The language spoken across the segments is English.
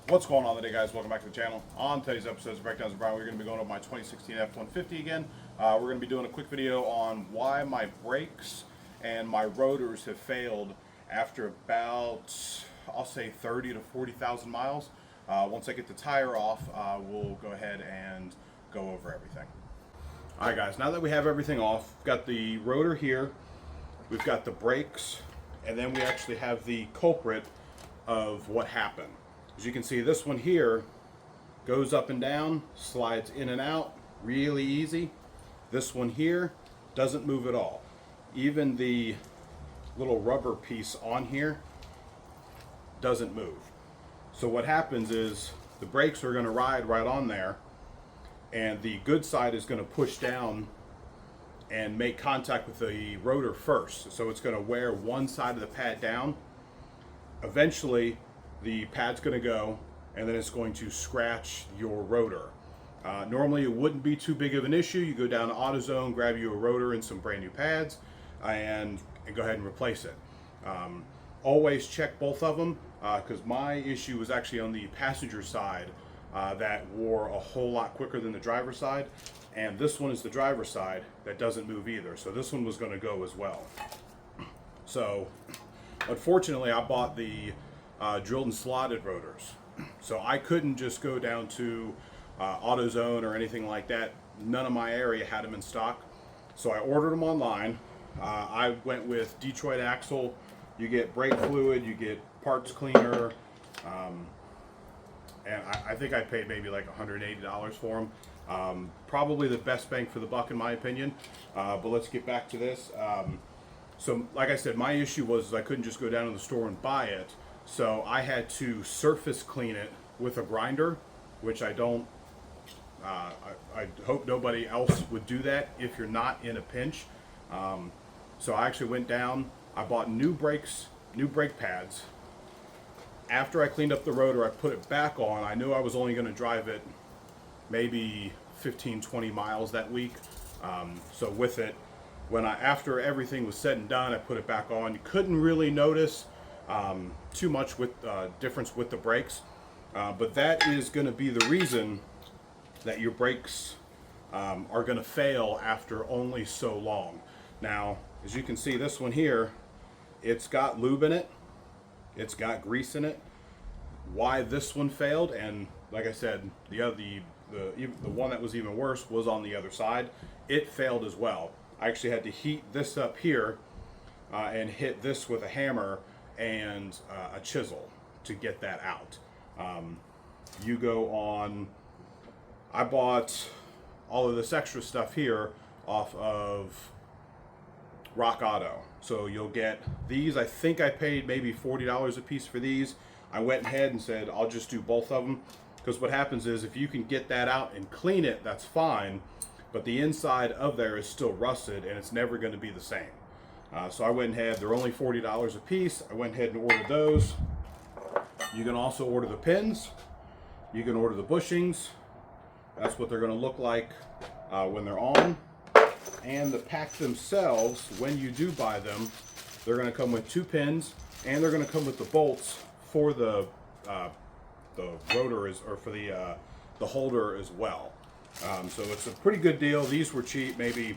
What's going on today, guys? Welcome back to the channel. On today's episode of Breakdowns with Brian, we're going to be going over my 2016 F-150 again. We're going to be doing a quick video on why my brakes and my rotors have failed after about, I'll say 30 to 40,000 miles. Once I get the tire off, we'll go ahead and go over everything. All right, guys, now that we have everything off, we've got the rotor here, we've got the brakes, and then we actually have the culprit of what happened. As you can see, this one here goes up and down, slides in and out, really easy. This one here doesn't move at all. Even the little rubber piece on here doesn't move. So what happens is the brakes are going to ride right on there, and the good side is going to push down and make contact with the rotor first. So it's going to wear one side of the pad down. Eventually, the pad's going to go, and then it's going to scratch your rotor. Normally it wouldn't be too big of an issue. You go down to AutoZone, grab you a rotor and some brand new pads, and go ahead and replace it. Always check both of them, because my issue was actually on the passenger side that wore a whole lot quicker than the driver's side, and this one is the driver's side that doesn't move either. So this one was going to go as well. So unfortunately I bought the drilled and slotted rotors, so I couldn't just go down to AutoZone or anything like that. None of my area had them in stock, so I ordered them online. I went with Detroit Axle. You get brake fluid, you get parts cleaner, and I think I paid maybe like $180 for them. Probably the best bang for the buck in my opinion. But let's get back to this. So like I said, my issue was I couldn't just go down to the store and buy it. So I had to surface clean it with a grinder, which I don't, I hope nobody else would do that if you're not in a pinch. So I actually went down, I bought new brakes, new brake pads. After I cleaned up the rotor, I put it back on. I knew I was only going to drive it maybe 15, 20 miles that week. So with it, after everything was said and done, I put it back on. You couldn't really notice too much with difference with the brakes, but that is going to be the reason that your brakes are going to fail after only so long. Now, as you can see, this one here, it's got lube in it, it's got grease in it. Why this one failed, and like I said, the one that was even worse was on the other side. It failed as well. I actually had to heat this up here and hit this with a hammer and a chisel to get that out. You go on, I bought all of this extra stuff here off of Rock Auto. So you'll get these. I think I paid maybe $40 a piece for these. I went ahead and said I'll just do both of them, because what happens is if you can get that out and clean it, that's fine, but the inside of there is still rusted and it's never going to be the same. So I went ahead, they're only $40 a piece. I went ahead and ordered those. You can also order the pins. You can order the bushings. That's what they're going to look like when they're on. And the pack themselves, when you do buy them, they're going to come with 2 pins, and they're going to come with the bolts for the rotor or for the holder as well. So it's a pretty good deal. These were cheap, maybe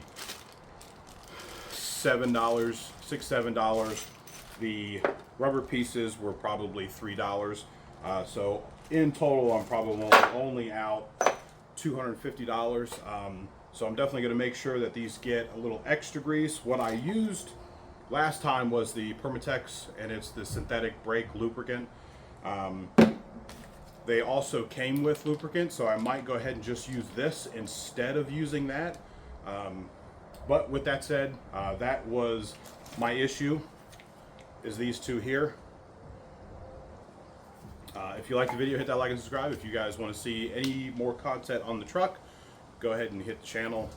$7, $6-7. The rubber pieces were probably $3. So in total, I'm probably only out $250. So I'm definitely going to make sure that these get a little extra grease. What I used last time was the Permatex, and it's the synthetic brake lubricant. They also came with lubricant, so I might go ahead and just use this instead of using that. But with that said, that was my issue, is these two here. If you like the video, hit that like and subscribe. If you guys want to see any more content on the truck, go ahead and hit the channel.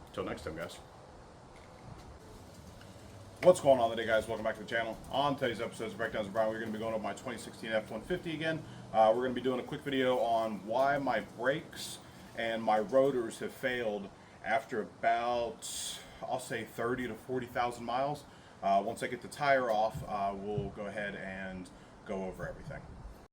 Until next time, guys. What's going on today, guys? Welcome back to the channel. On today's episode of Breakdowns with Brian, we're going to be going over my 2016 F-150 again. We're going to be doing a quick video on why my brakes and my rotors have failed after about, I'll say 30 to 40,000 miles. Once I get the tire off, we'll go ahead and go over everything.